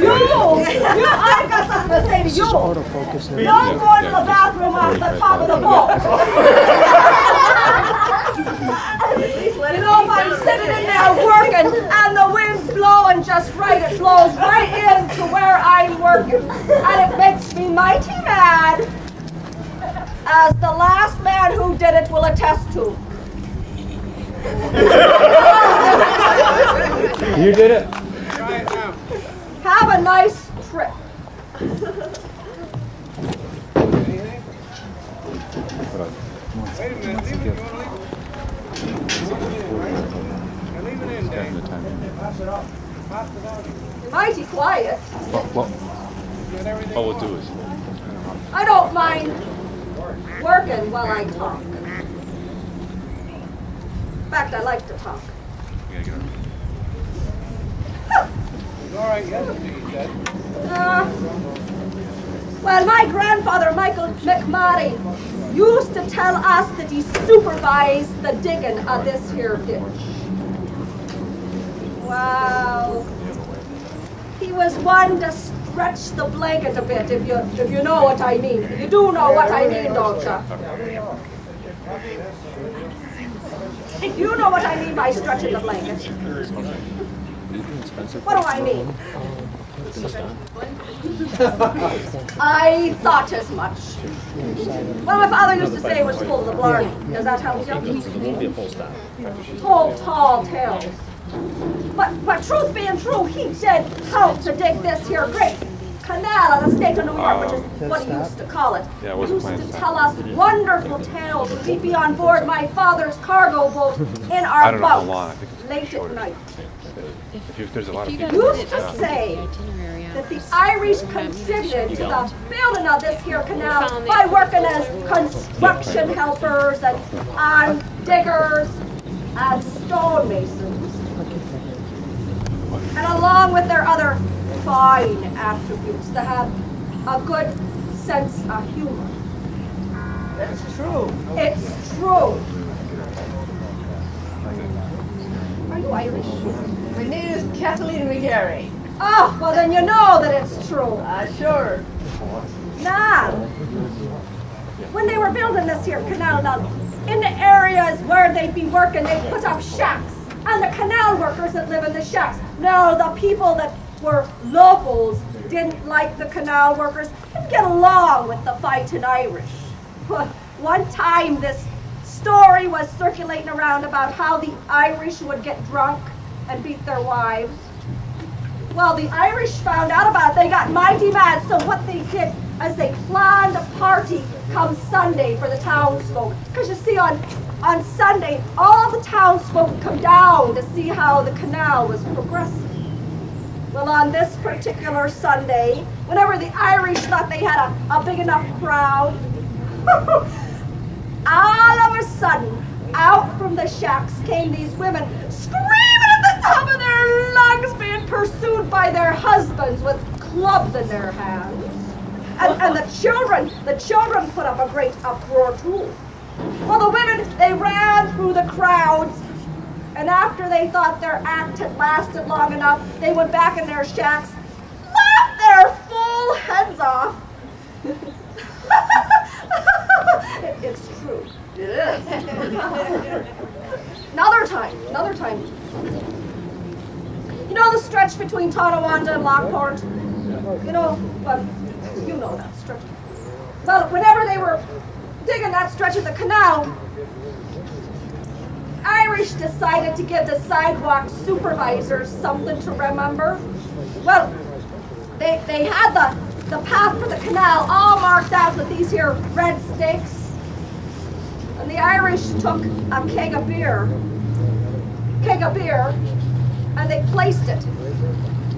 I've got something to say to you. Don't go into the bathroom off the top of the boat. You know, if I'm sitting in there working and the wind's blowing just right, it blows right into where I'm working. And it makes me mighty mad, as the last man who did it will attest to. You did it? Have a nice trip. Wait a minute, leave it. Leave it in there. You're mighty quiet. What we'll do is... I don't mind working while I talk. In fact, I like to talk. We gotta get her. All right, yesterday you said. Well, my grandfather, Michael McMarty, used to tell us that he supervised the digging of this here ditch. Wow. He was one to stretch the blanket a bit, if you know what I mean. You do know what I mean, don't you? You know what I mean by stretching the blanket. What do I mean? I thought as much. Well, my father used to say it was full of the blarney. Does that help you? Told tall tales. But truth being true, he did help to dig this here great canal of the state of New York, which is what he used to call it. Yeah, he used to tell us wonderful tales. We'd be on board my father's cargo boat in our boat late at night. There's a lot of people. Used to say that the Irish contributed to the building of this here canal by working as construction helpers and diggers and stonemasons, and along with their other fine attributes, to have a good sense of humor. That's true. It's true. Are you Irish? My name is Kathleen McGarry. Oh, well then you know that it's true. Sure. Now, when they were building this here canal, now, in the areas where they'd be working, they'd put up shacks. And the canal workers that live in the shacks. Now, the people that were locals didn't like the canal workers, didn't get along with the fighting Irish. One time, this story was circulating around about how the Irish would get drunk and beat their wives. Well, the Irish found out about it. They got mighty mad. So what they did is they planned a party come Sunday for the townsfolk. Because you see, on Sunday, all the townsfolk come down to see how the canal was progressing. Well, on this particular Sunday, whenever the Irish thought they had a big enough crowd, all of a sudden, out from the shacks came these women screaming at the top of their lungs, being pursued by their husbands with clubs in their hands. And the children put up a great uproar too. Well, the women, they ran through the crowds, and after they thought their act had lasted long enough, they went back in their shacks, laughed their full heads off. It's true. It is. Another time. You know the stretch between Tonawanda and Brockport? You know, well, you know that stretch. Well, whenever they were digging that stretch of the canal, Irish decided to give the sidewalk supervisors something to remember. Well, they had the path for the canal all marked out with these here red stakes. And the Irish took a keg of beer, and they placed it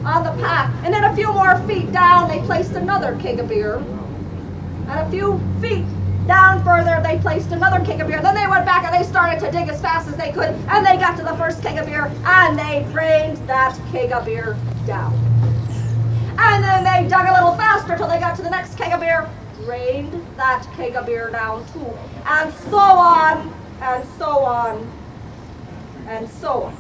on the path. And then a few more feet down, they placed another keg of beer. And a few feet down further, they placed another keg of beer. Then they went back and they started to dig as fast as they could. And they got to the first keg of beer, and they drained that keg of beer down. And then they dug a little faster till they got to the next keg of beer, drained that keg of beer down too. And so on, and so on, and so on.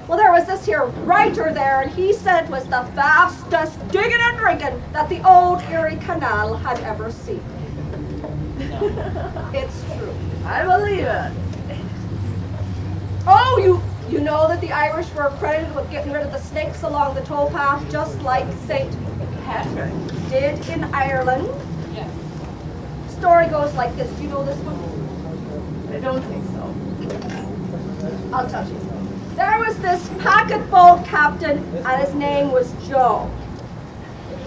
Well, there was this here writer there, and he said it was the fastest digging and drinking that the old Erie Canal had ever seen. It's true. I believe it. Oh, you know that the Irish were credited with getting rid of the snakes along the towpath, just like St. Patrick did in Ireland. Yes. Story goes like this. Do you know this one? I don't think so. I'll tell you. There was this packet boat captain, and his name was Joe.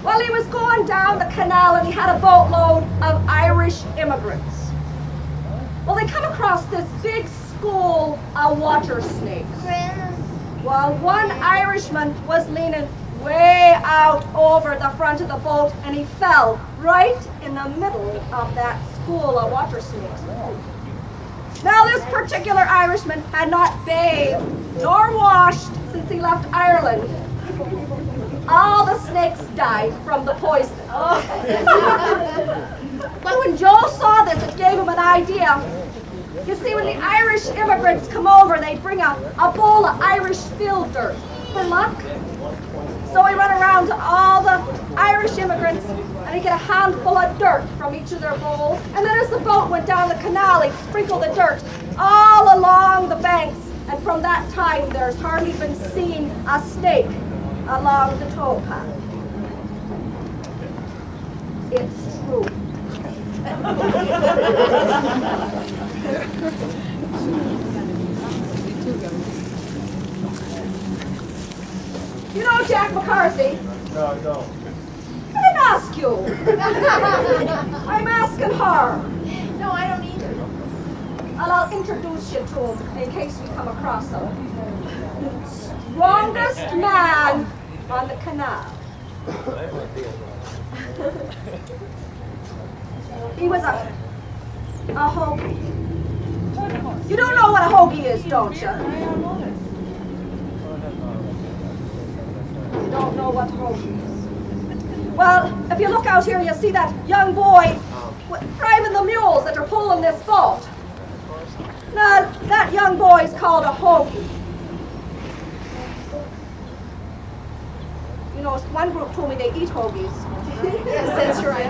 Well, he was going down the canal, and he had a boatload of Irish immigrants. Well, they come across this big school of water snakes. Well, one Irishman was leaning way out over the front of the boat, and he fell right in the middle of that school of water snakes. Now, this particular Irishman had not bathed nor washed since he left Ireland. All the snakes died from the poison. But when Joe saw this, it gave him an idea. You see, when the Irish immigrants come over, they bring a bowl of Irish field dirt for luck. So he ran around to all the Irish immigrants, and he'd get a handful of dirt from each of their bowls. And then as the boat went down the canal, he'd sprinkle the dirt all along the banks. And from that time, there's hardly been seen a snake along the towpath. It's true. You know Jack McCarthy? No, I don't. I didn't ask you. I'm asking her. No, I don't either. And I'll introduce you to him in case we come across him. Strongest man on the canal. He was a hoagie. You don't know what a hoagie is, don't you? You don't know what hoagie is. Well, if you look out here, you'll see that young boy driving the mules that are pulling this boat. Now, that young boy is called a hoagie. You know, one group told me they eat hoagies. Yes, that's right.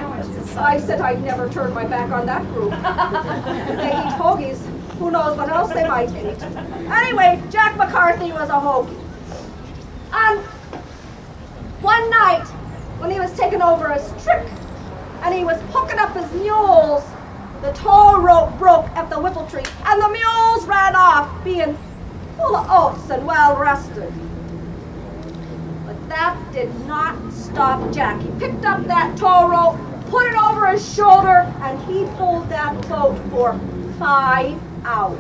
I said I'd never turn my back on that group. They eat hoagies. Who knows what else they might eat. Anyway, Jack McCarthy was a hoagie. And one night, when he was taking over his trick, and he was hooking up his mules, the tow rope broke at the whipple tree, and the mules ran off, being full of oats and well rested. But that did not stop Jack. He picked up that tow rope, put it over his shoulder, and he pulled that boat for 5 hours.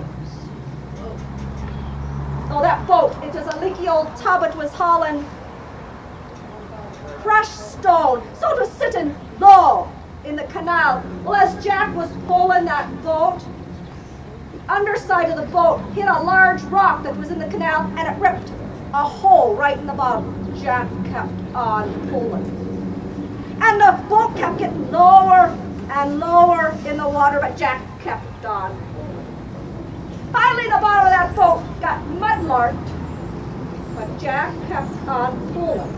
Oh, that boat, it was a leaky old tub. It was hauling crushed stone, so it was sitting low in the canal. Well, as Jack was pulling that boat, the underside of the boat hit a large rock that was in the canal, and it ripped a hole right in the bottom. Jack kept on pulling. And the boat kept getting lower and lower in the water, but Jack kept on. Finally, the bottom of that boat got mudlarked, but Jack kept on pulling.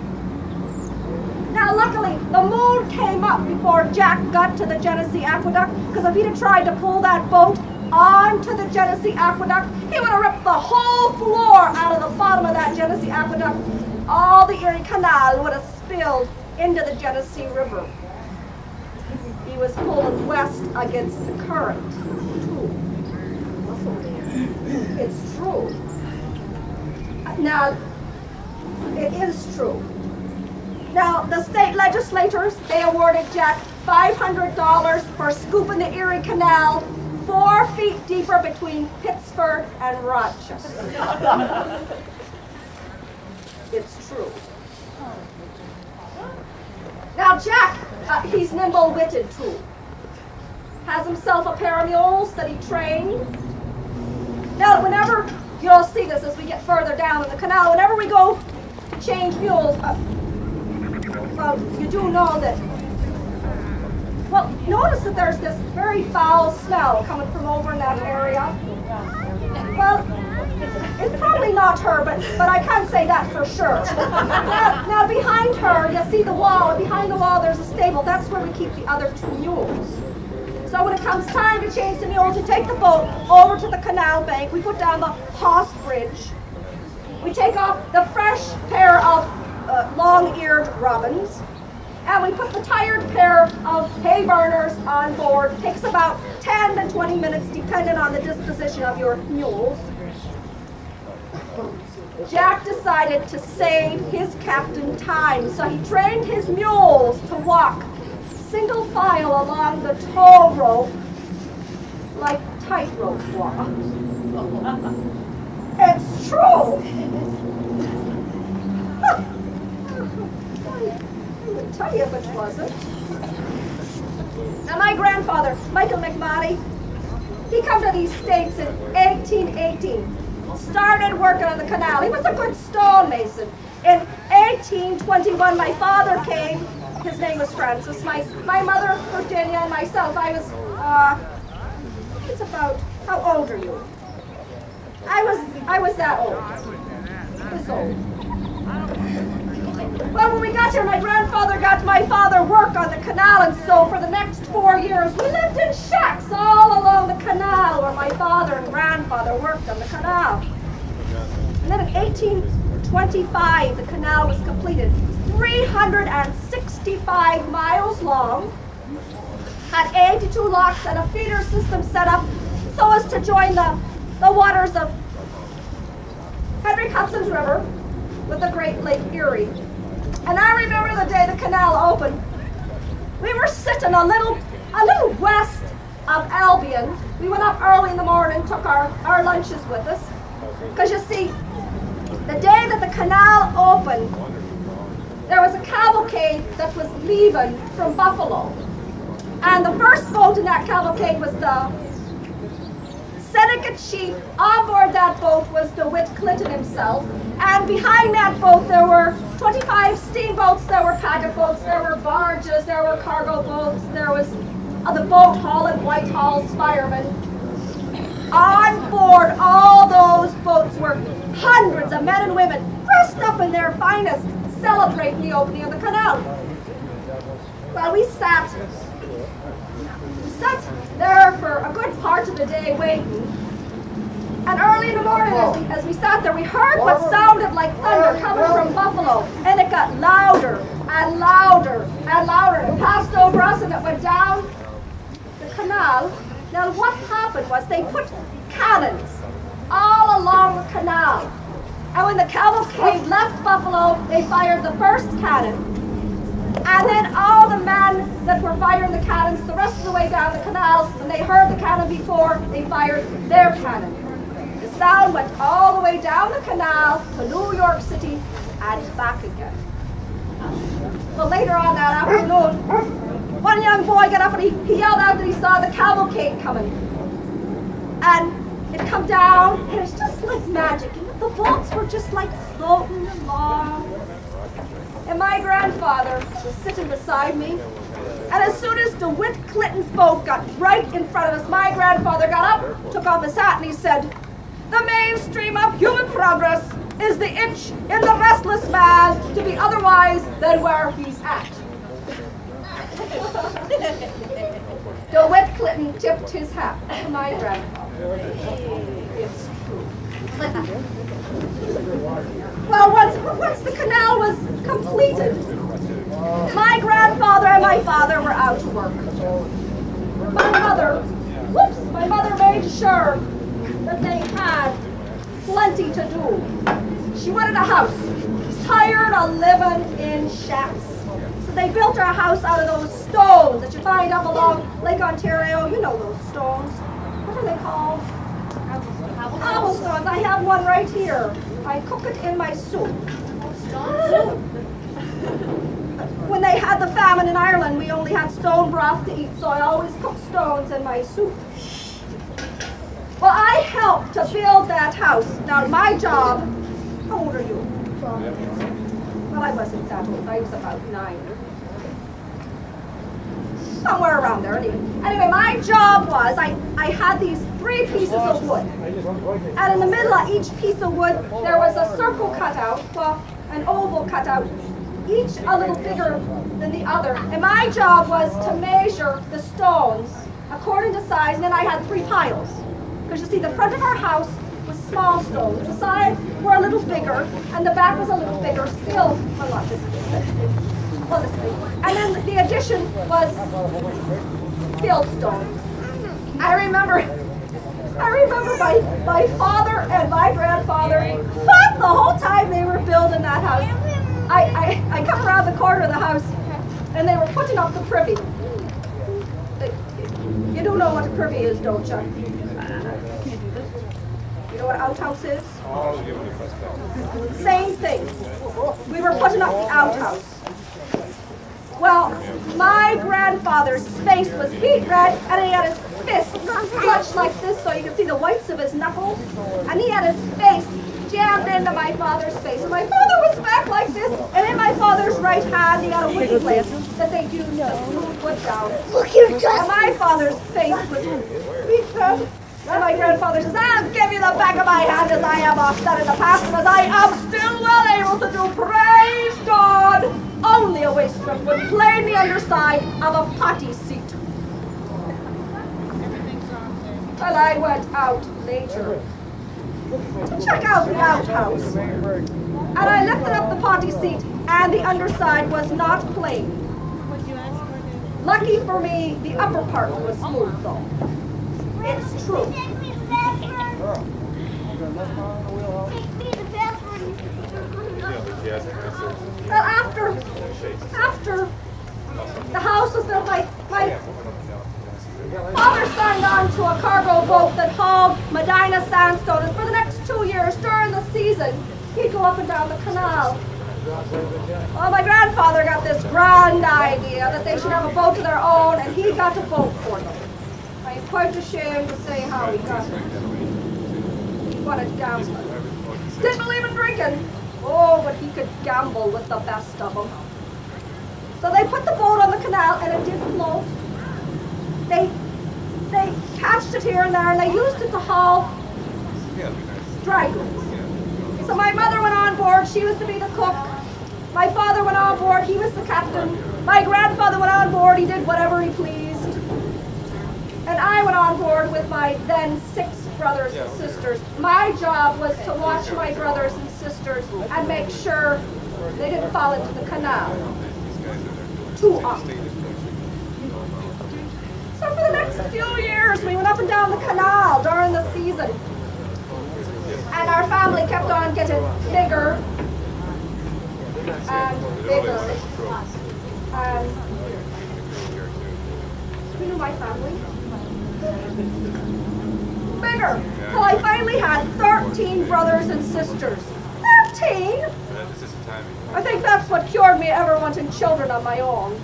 Now, luckily, the moon came up before Jack got to the Genesee Aqueduct, because if he'd have tried to pull that boat onto the Genesee Aqueduct, he would have ripped the whole floor out of the bottom of that Genesee Aqueduct. All the Erie Canal would have spilled into the Genesee River. He was pulling west against the current, too. It's true. Now, it is true. Now, the state legislators, they awarded Jack $500 for scooping the Erie Canal 4 feet deeper between Pittsburgh and Rochester. It's true. Now, Jack, he's nimble-witted, too. Has himself a pair of mules that he trained. Now, whenever, you'll see this as we get further down in the canal, whenever we go to change mules, well, you do know that, well, notice that there's this very foul smell coming from over in that area. Well, It's probably not her, but I can't say that for sure. Now behind her, you see the wall, and behind the wall there's a stable. That's where we keep the other 2 mules. So when it comes time to change the mules, we take the boat over to the canal bank, we put down the hawse bridge, we take off the fresh pair of long-eared robins, and we put the tired pair of hay burners on board. It takes about 10 to 20 minutes depending on the disposition of your mules. Jack decided to save his captain time, so he trained his mules to walk single file along the tow rope like tightrope walk. It's true. I would tell you if it wasn't. Now my grandfather, Michael McMahon, he come to these States in 1818. Started working on the canal. He was a good stonemason. In 1821, my father came. His name was Francis. My mother, Virginia, and myself. I was, it's about, how old are you? I was that old. This old. Well, when we got here, my grandfather got my father work on the canal, and so for the next 4 years, we lived in shacks all along the canal where my father and grandfather worked on the canal. And then in 1825, the canal was completed. 365 miles long, had 82 locks and a feeder system set up so as to join the waters of Henry Hudson's River with the Great Lake Erie. And I remember the day the canal opened. We were sitting a little west of Albion. We went up early in the morning, took our lunches with us. Because you see, the day that the canal opened, there was a cavalcade that was leaving from Buffalo. And the first boat in that cavalcade was the Seneca chief. On board that boat was DeWitt Clinton himself. And behind that boat there were 25 steamboats, there were packet boats, there were barges, there were cargo boats, there was the boat hall and Whitehall's firemen. On board all those boats were hundreds of men and women dressed up in their finest, celebrating the opening of the canal. Well, we sat there for a good part of the day waiting. And early in the morning, as we sat there, we heard what sounded like thunder coming from Buffalo. And it got louder and louder and louder. It passed over us and it went down the canal. Now what happened was they put cannons all along the canal. And when the cavalcade left Buffalo, they fired the first cannon. And then all the men that were firing the cannons the rest of the way down the canal, when they heard the cannon before, they fired their cannon. The sound went all the way down the canal to New York City and back again. Well, later on that afternoon, one young boy got up and he yelled out that he saw the cavalcade coming. And it come down, and it's just like magic. And the boats were just like floating along. And my grandfather was sitting beside me. And as soon as DeWitt Clinton's boat got right in front of us, my grandfather got up, took off his hat, and he said, "The mainstream of human progress is the itch in the restless man to be otherwise than where he's at." DeWitt Clinton tipped his hat to my grandfather. It's true. Well, once the canal was completed, my grandfather and my father were out to work. My mother made sure that they had plenty to do. She wanted a house. She's tired of living in shacks. So they built her a house out of those stones that you find up along Lake Ontario. You know those stones. What are they called? Cobblestones. I have one right here. I cook it in my soup. When they had the famine in Ireland, we only had stone broth to eat, so I always cook stones in my soup. Well, I helped to build that house. Now, my job, how old are you? Well, I wasn't that old. I was about 9. Somewhere around there. Anyway, my job was, I had these 3 pieces of wood. And in the middle of each piece of wood, there was a circle cut out, well, an oval cut out, each a little bigger than the other. And my job was to measure the stones according to size, and then I had 3 piles. Because you see, the front of our house was small stones. The sides were a little bigger, and the back was a little bigger, still, well, not this big, well, this big. And then the addition was field stones. I remember my father and my grandfather fought the whole time they were building that house. I come around the corner of the house, and they were putting up the privy. You do know what a privy is, don't you? You know what an outhouse is? Same thing. We were putting up the outhouse. Well, my grandfather's face was beet red, and he had his fist clutched like this so you could see the whites of his knuckles. And he had his face jammed into my father's face. And my father was back like this, and in my father's right hand he had a wood plate that they used to smooth wood down. Look, you're just... And my father's face was beet red. And my grandfather says, I'll give you the back of my hand as I have often in the past, because I am still well able to do, praise God, only a wastrel would plane the underside of a potty seat. Well, I went out later to check out the outhouse, and I lifted up the potty seat, and the underside was not plain. Lucky for me, the upper part was smooth, though. It's true. Well, after the house was built, my father signed on to a cargo boat that hauled Medina sandstone, and for the next 2 years during the season, he'd go up and down the canal. Well, my grandfather got this grand idea that they should have a boat of their own, and he got a boat for them. I'm quite ashamed to say how he got it. What a gambler. Didn't believe in drinking. Oh, but he could gamble with the best of them. So they put the boat on the canal, and it did float. They patched it here and there, and they used it to haul dry goods. So my mother went on board. She was to be the cook. My father went on board. He was the captain. My grandfather went on board. He did whatever he pleased. And I went on board with my then 6 brothers and sisters. My job was to watch my brothers and sisters and make sure they didn't fall into the canal too often. So for the next few years, we went up and down the canal during the season. And our family kept on getting bigger and bigger. And you know my family? Bigger. Well, I finally had 13 brothers and sisters. 13? I think that's what cured me ever wanting children on my own.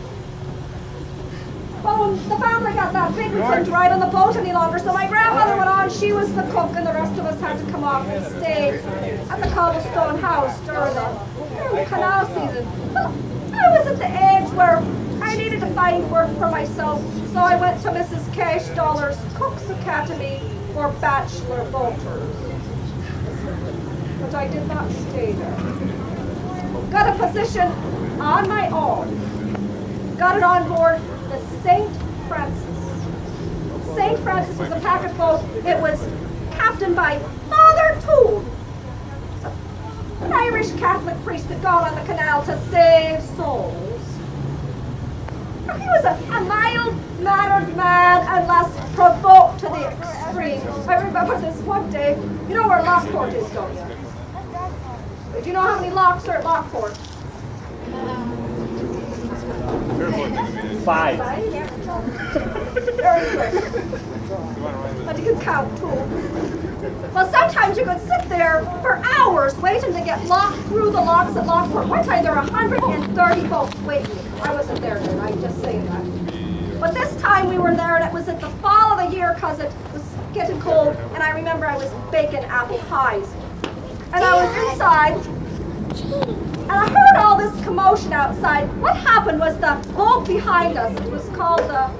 Well, when the family got that big, we couldn't ride on the boat any longer, so my grandmother went on. She was the cook, and the rest of us had to come off and stay at the cobblestone house during the canal season. Well, I was at the age where I needed to find work for myself, so I went to Mrs. Cash Dollar's Cook's Academy for bachelor boaters. But I did not stay there. Got a position on my own. Got it on board the St. Francis. St. Francis was a packet boat. It was captained by Father Toole, an Irish Catholic priest that gone on the canal to save souls. He was a mild-mannered man and less provoked to the extreme. I remember this one day. You know where Brockport is, don't you? Do you know how many locks are at Brockport? 5. Very quick. But you can count too. Well, sometimes you could sit there for hours waiting to get locked through the locks at Brockport. One time there were 130 boats waiting. I wasn't there then, I'm just saying that. But this time we were there, and it was at the fall of the year because it was getting cold, and I remember I was baking apple pies. And I was inside, and I heard all this commotion outside. What happened was the boat behind us, it was called the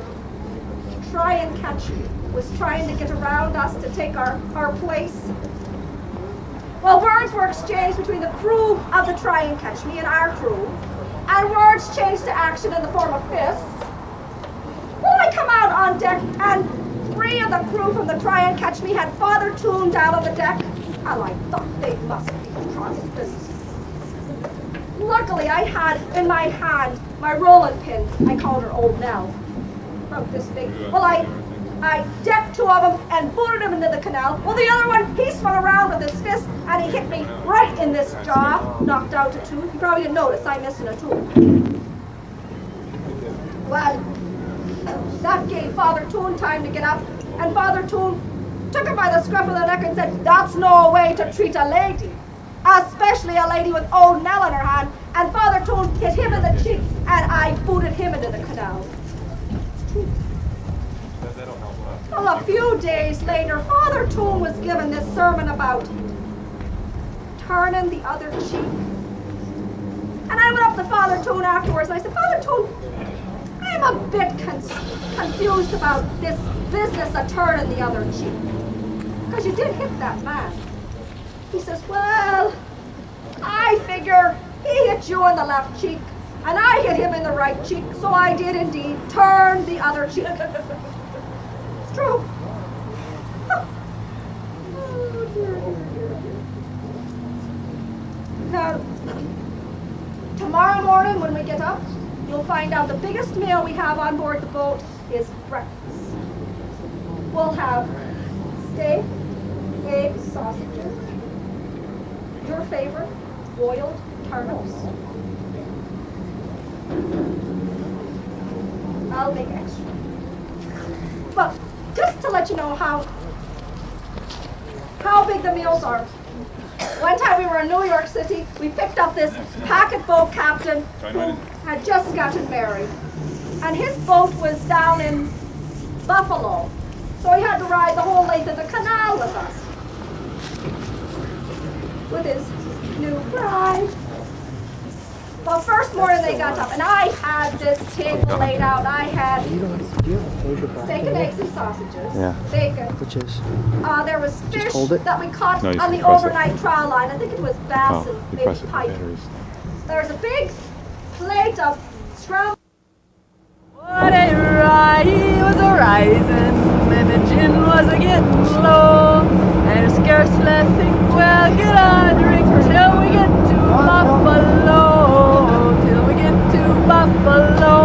Try and Catch Me. was trying to get around us to take our place. Well, words were exchanged between the crew of the Try and Catch Me and our crew, and words changed to action in the form of fists. Well, I come out on deck, and 3 of the crew from the Try and Catch Me had Father Toon down on the deck, and I thought they must be Protestants. Luckily, I had in my hand my rolling pin. I called her Old Nell. About this big. Well, I decked 2 of them and booted them into the canal. Well, the other one, he spun around with his fist and he hit me right in this jaw, knocked out a tooth. You probably didn't notice I'm missing a tooth. Well, that gave Father Toon time to get up, and Father Toon took him by the scruff of the neck and said, "That's no way to treat a lady, especially a lady with Old Nell in her hand." And Father Toon hit him in the cheek, and I booted him into the canal. Well, a few days later, Father Toon was given this sermon about turning the other cheek. And I went up to Father Toon afterwards, and I said, "Father Toon, I'm a bit confused about this business of turning the other cheek, because you did hit that man." He says, "Well, I figure he hit you in the left cheek, and I hit him in the right cheek, so I did indeed turn the other cheek." It's true. Oh, dear, dear, dear. Now, tomorrow morning when we get up, you'll find out the biggest meal we have on board the boat is breakfast. We'll have steak, eggs, sausages, your favorite, boiled turnips. I'll make extra. But just to let you know how big the meals are. One time we were in New York City, we picked up this packet boat captain who had just gotten married. And his boat was down in Buffalo. So he had to ride the whole length of the canal with us. With his new bride. Well, first morning they got up, and I had this table laid out. I had steak and eggs and sausages, bacon. Which is? There was fish hold it. that we caught No, you on the press it. overnight trial line. I think it was Basin, Oh, you maybe press it. pike. Batteries. There was a big plate of scrambled. What a ride was a rising, and the gin was a getting low, and I scarcely think we'll get a drink till we get to Buffalo, till we get to Buffalo.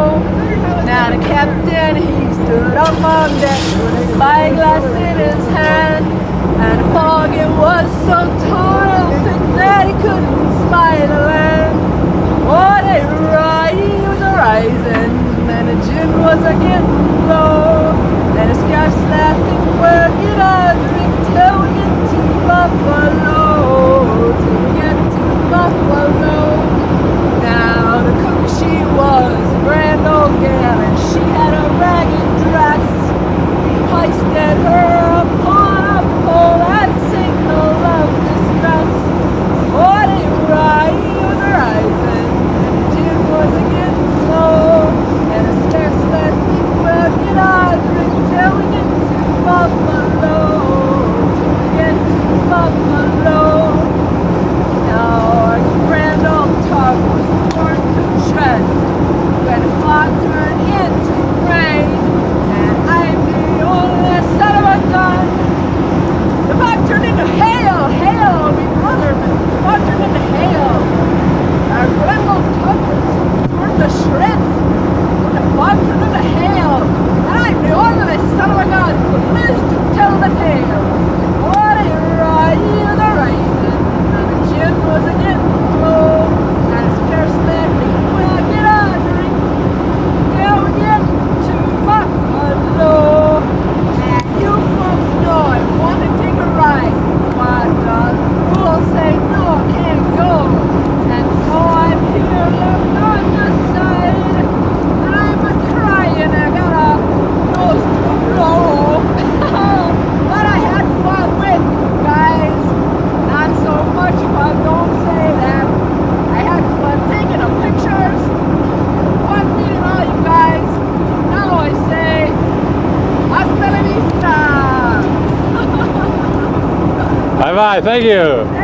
Now the captain, he stood up on deck with a spyglass in his hand, and the fog, it was so terrific that he couldn't spy the land. What a ride was a rising, and the gin was a getting low, and the scarce laughing we'll get a drink till we get to Buffalo, till we get to Buffalo. Now the cook, she was a grand old gal, and she had a ragged dress. We hoisted her upon a pole and signal of distress. What a ride was a rising, and the gin was a getting low, and a scarce let me well get a drink till we get to Buffalo, till we get to Buffalo. Now our grand old Bye-bye. Thank you.